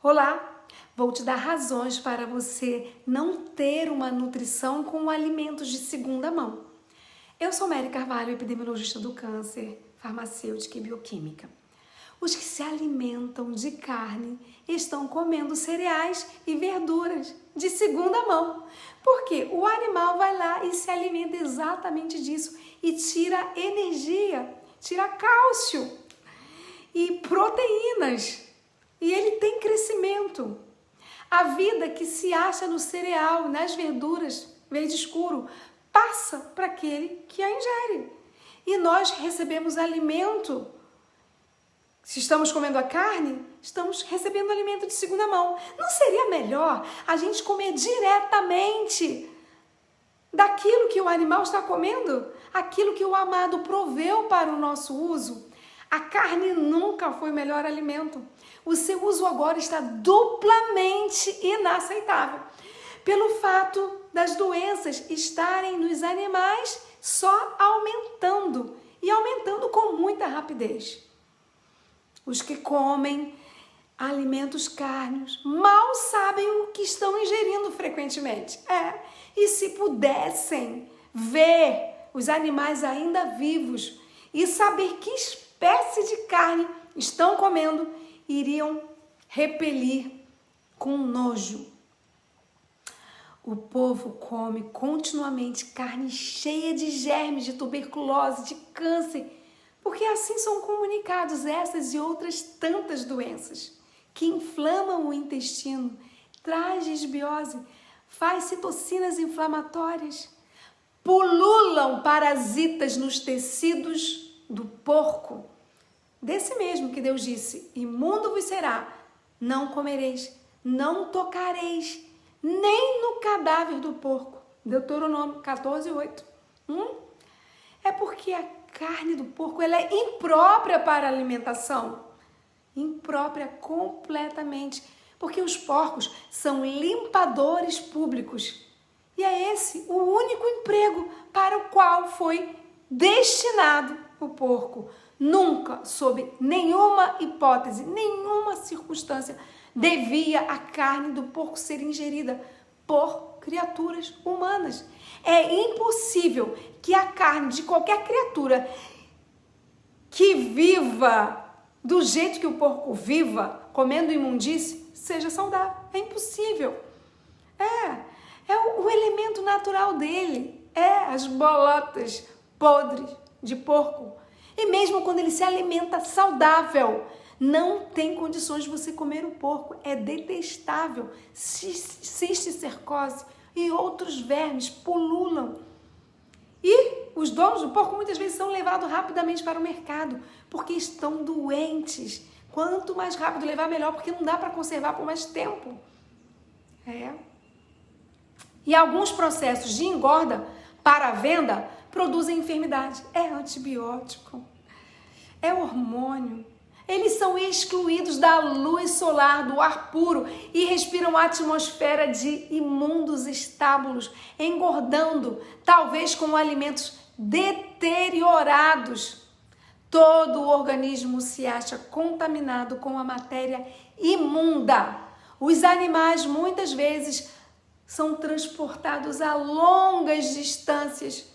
Olá, vou te dar razões para você não ter uma nutrição com alimentos de segunda mão. Eu sou Mary Carvalho, epidemiologista do câncer, farmacêutica e bioquímica. Os que se alimentam de carne estão comendo cereais e verduras de segunda mão, porque o animal vai lá e se alimenta exatamente disso e tira energia, tira cálcio e proteínas. E ele tem crescimento. A vida que se acha no cereal, nas verduras, verde escuro, passa para aquele que a ingere. E nós recebemos alimento. Se estamos comendo a carne, estamos recebendo alimento de segunda mão. Não seria melhor a gente comer diretamente daquilo que o animal está comendo? Aquilo que o amado proveu para o nosso uso? A carne nunca foi o melhor alimento. O seu uso agora está duplamente inaceitável. Pelo fato das doenças estarem nos animais só aumentando e aumentando com muita rapidez. Os que comem alimentos cárneos mal sabem o que estão ingerindo frequentemente. E se pudessem ver os animais ainda vivos e saber que espécie de carne estão comendo, iriam repelir com nojo. O povo come continuamente carne cheia de germes, de tuberculose, de câncer, porque assim são comunicados essas e outras tantas doenças que inflamam o intestino, traz desbiose, faz citocinas inflamatórias, pululam parasitas nos tecidos do porco, desse mesmo que Deus disse: imundo vos será, não comereis, não tocareis, nem no cadáver do porco. Deuteronômio 14:8. É porque a carne do porco ela é imprópria para alimentação. Imprópria completamente. Porque os porcos são limpadores públicos. E é esse o único emprego para o qual foi destinado o porco. Nunca, sob nenhuma hipótese, nenhuma circunstância, devia a carne do porco ser ingerida por criaturas humanas. É impossível que a carne de qualquer criatura que viva do jeito que o porco viva, comendo imundície, seja saudável. É impossível. É o elemento natural dele. As bolotas podres de porco. E mesmo quando ele se alimenta saudável, não tem condições de você comer o porco. É detestável. Cisticercose e outros vermes pululam. E os donos do porco muitas vezes são levados rapidamente para o mercado, porque estão doentes. Quanto mais rápido levar, melhor, porque não dá para conservar por mais tempo. E alguns processos de engorda para a venda produzem enfermidade. É antibiótico, é hormônio. Eles são excluídos da luz solar, do ar puro e respiram a atmosfera de imundos estábulos, engordando, talvez com alimentos deteriorados. Todo o organismo se acha contaminado com a matéria imunda. Os animais muitas vezes são transportados a longas distâncias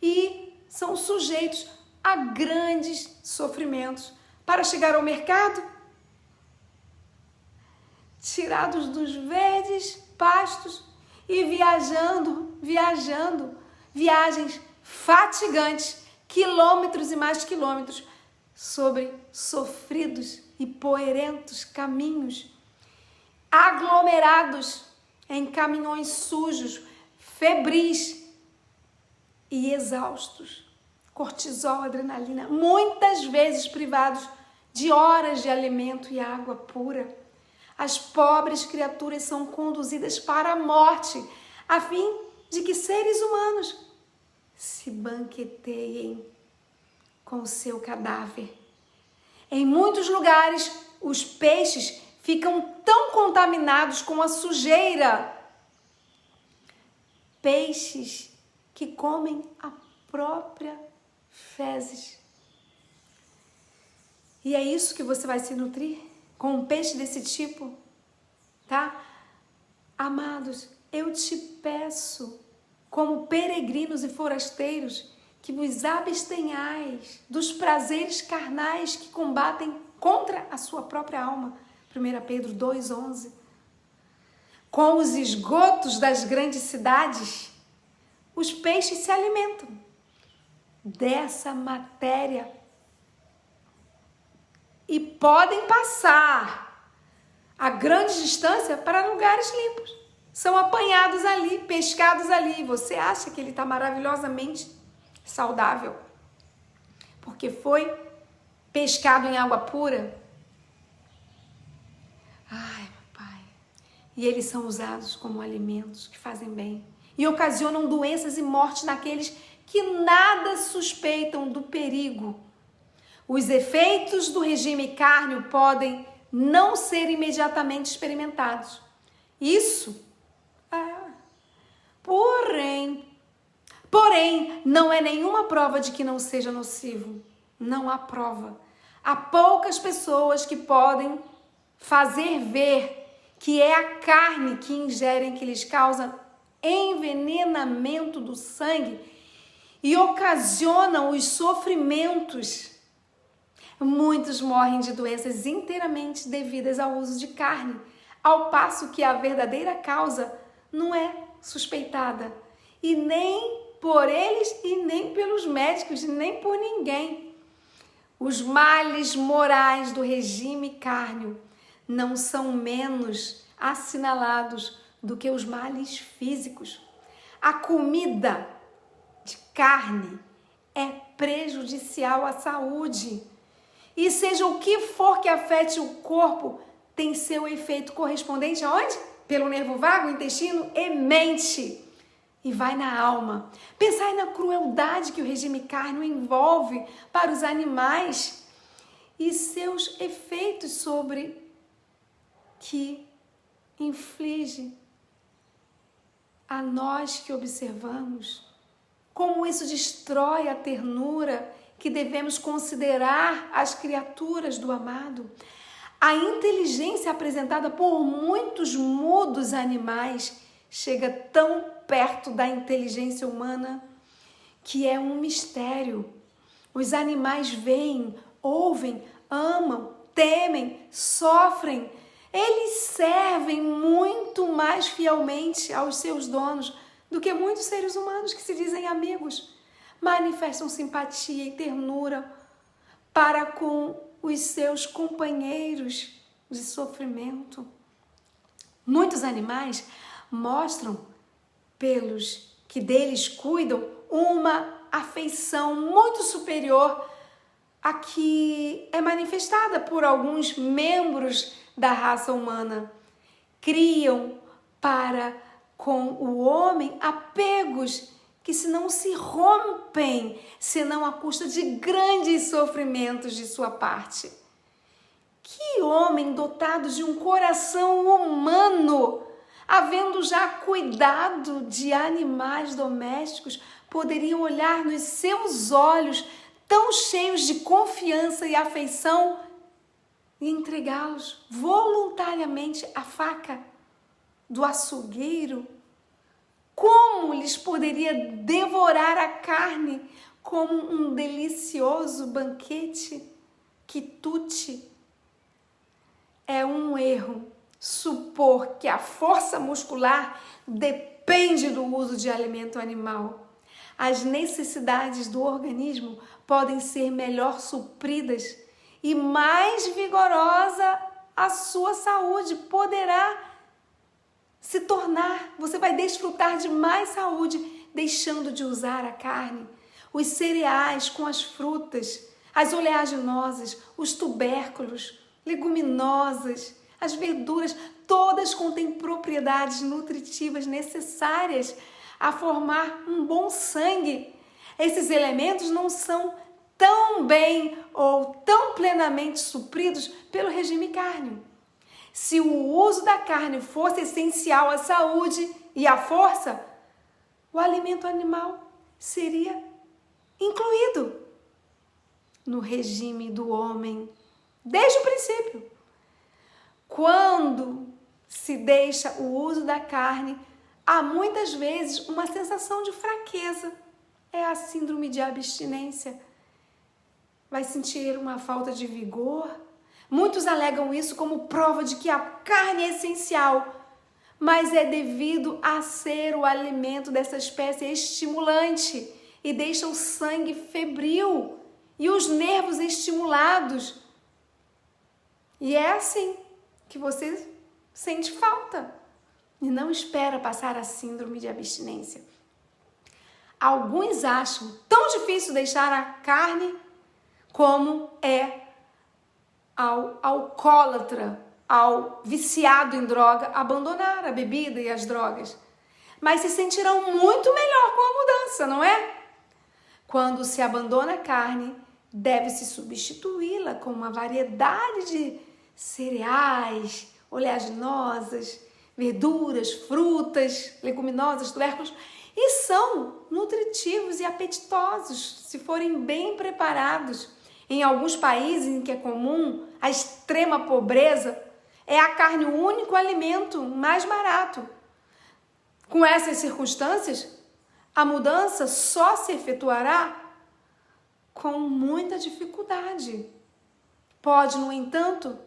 e são sujeitos a grandes sofrimentos para chegar ao mercado, tirados dos verdes pastos e viajando, viagens fatigantes, quilômetros e mais quilômetros, sobre sofridos e poeirentos caminhos, aglomerados em caminhões sujos, febris e exaustos, cortisol, adrenalina, muitas vezes privados de horas de alimento e água pura. As pobres criaturas são conduzidas para a morte, a fim de que seres humanos se banqueteiem com o seu cadáver. Em muitos lugares, os peixes ficam tão contaminados com a sujeira. Peixes que comem a própria fezes. E é isso que você vai se nutrir? Com um peixe desse tipo? tá? Amados, eu te peço, como peregrinos e forasteiros, que vos abstenhais dos prazeres carnais que combatem contra a sua própria alma. 1 Pedro 2,11. Com os esgotos das grandes cidades, os peixes se alimentam dessa matéria e podem passar a grande distância para lugares limpos. São apanhados ali, pescados ali. Você acha que ele está maravilhosamente saudável porque foi pescado em água pura? Ai, meu Pai. E eles são usados como alimentos que fazem bem e ocasionam doenças e morte naqueles que nada suspeitam do perigo. Os efeitos do regime cárneo podem não ser imediatamente experimentados. Isso Porém, não é nenhuma prova de que não seja nocivo. Não há prova. Há poucas pessoas que podem fazer ver que é a carne que ingerem que lhes causa envenenamento do sangue e ocasionam os sofrimentos. Muitos morrem de doenças inteiramente devidas ao uso de carne, ao passo que a verdadeira causa não é suspeitada, e nem por eles e nem pelos médicos, nem por ninguém. Os males morais do regime cárneo não são menos assinalados do que os males físicos. A comida de carne é prejudicial à saúde. E seja o que for que afete o corpo, tem seu efeito correspondente aonde? Pelo nervo vago, intestino e mente. E vai na alma. Pensai na crueldade que o regime cárneo envolve para os animais e seus efeitos sobre que inflige a nós que observamos. Como isso destrói a ternura que devemos considerar as criaturas do amado. A inteligência apresentada por muitos mudos animais chega tão perto da inteligência humana que é um mistério. Os animais veem, ouvem, amam, temem, sofrem. Eles servem muito mais fielmente aos seus donos do que muitos seres humanos que se dizem amigos. Manifestam simpatia e ternura para com os seus companheiros de sofrimento. Muitos animais mostram, pelos que deles cuidam, uma afeição muito superior à que é manifestada por alguns membros da raça humana. Criam para com o homem apegos que não se rompem, senão à custa de grandes sofrimentos de sua parte. Que homem dotado de um coração humano, havendo já cuidado de animais domésticos, poderia olhar nos seus olhos tão cheios de confiança e afeição e entregá-los voluntariamente à faca do açougueiro? Como lhes poderia devorar a carne como um delicioso banquete? Quitute. É um erro supor que a força muscular depende do uso de alimento animal. As necessidades do organismo podem ser melhor supridas e mais vigorosa a sua saúde poderá se tornar. Você vai desfrutar de mais saúde deixando de usar a carne. Os cereais com as frutas, as oleaginosas, os tubérculos, leguminosas, as verduras, todas contêm propriedades nutritivas necessárias a formar um bom sangue. Esses elementos não são tão bem ou tão plenamente supridos pelo regime cárneo. Se o uso da carne fosse essencial à saúde e à força, o alimento animal seria incluído no regime do homem desde o princípio. Quando se se deixa o uso da carne, há muitas vezes uma sensação de fraqueza. É a síndrome de abstinência. Vai sentir uma falta de vigor. Muitos alegam isso como prova de que a carne é essencial, mas é devido a ser o alimento dessa espécie estimulante e deixa o sangue febril e os nervos estimulados. E é assim que você sente falta e não espera passar a síndrome de abstinência. Alguns acham tão difícil deixar a carne como é ao alcoólatra, ao viciado em droga, abandonar a bebida e as drogas. Mas se sentirão muito melhor com a mudança, não é? Quando se abandona a carne, deve-se substituí-la com uma variedade de cereais, oleaginosas, verduras, frutas, leguminosas, tubérculos, e são nutritivos e apetitosos se forem bem preparados. Em alguns países em que é comum a extrema pobreza, é a carne o único alimento mais barato. Com essas circunstâncias, a mudança só se efetuará com muita dificuldade. Pode, no entanto,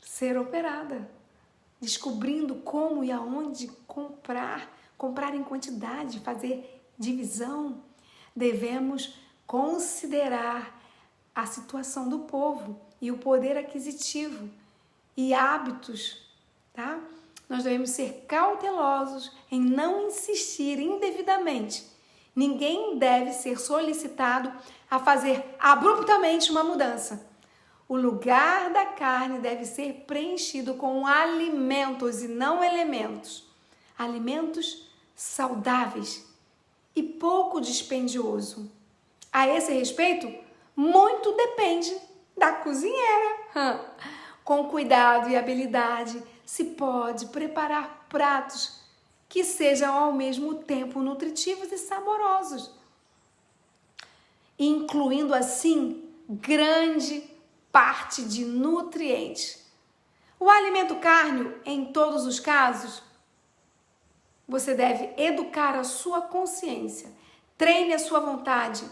ser operada, descobrindo como e aonde comprar em quantidade, fazer divisão. Devemos considerar a situação do povo e o poder aquisitivo e hábitos, tá? Nós devemos ser cautelosos em não insistir indevidamente. Ninguém deve ser solicitado a fazer abruptamente uma mudança. O lugar da carne deve ser preenchido com alimentos e não elementos. Alimentos saudáveis e pouco dispendioso. A esse respeito, muito depende da cozinheira. Com cuidado e habilidade, se pode preparar pratos que sejam ao mesmo tempo nutritivos e saborosos, incluindo assim grande parte de nutrientes. O alimento carne, em todos os casos, você deve educar a sua consciência, treine a sua vontade,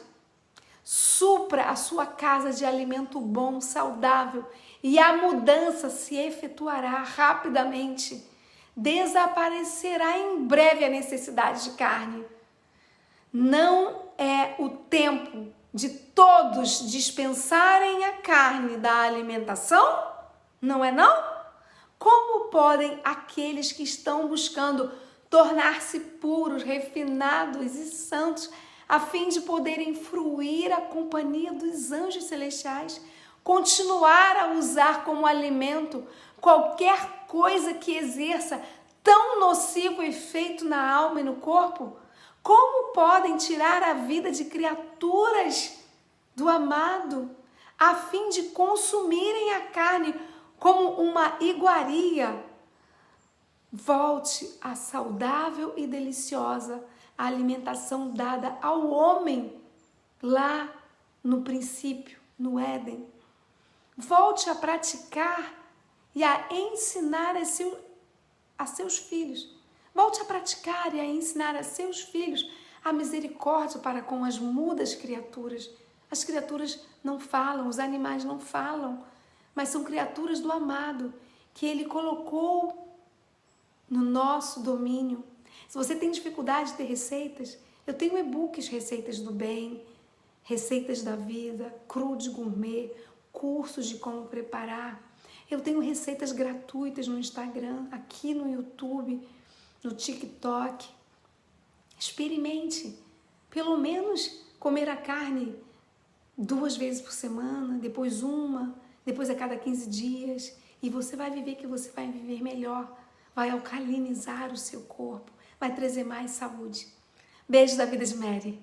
supra a sua casa de alimento bom, saudável, e a mudança se efetuará rapidamente. Desaparecerá em breve a necessidade de carne. Não é o tempo de todos dispensarem a carne da alimentação? Não é não? Como podem aqueles que estão buscando tornar-se puros, refinados e santos, a fim de poderem fruir a companhia dos anjos celestiais, continuar a usar como alimento qualquer coisa que exerça tão nocivo efeito na alma e no corpo? Como podem tirar a vida de criaturas do amado, a fim de consumirem a carne como uma iguaria? Volte à saudável e deliciosa alimentação dada ao homem lá no princípio, no Éden. Volte a praticar e a ensinar a seus filhos. Volte a praticar e a ensinar a seus filhos a misericórdia para com as mudas criaturas. As criaturas não falam, os animais não falam, mas são criaturas do amado que Ele colocou no nosso domínio. Se você tem dificuldade de ter receitas, eu tenho e-books, receitas do bem, receitas da vida, cru de gourmet, cursos de como preparar. Eu tenho receitas gratuitas no Instagram, aqui no YouTube, no TikTok. Experimente, pelo menos comer a carne 2 vezes por semana, depois uma, depois a cada 15 dias, e você vai viver que você vai viver melhor, vai alcalinizar o seu corpo, vai trazer mais saúde. Beijo da vida de Mary.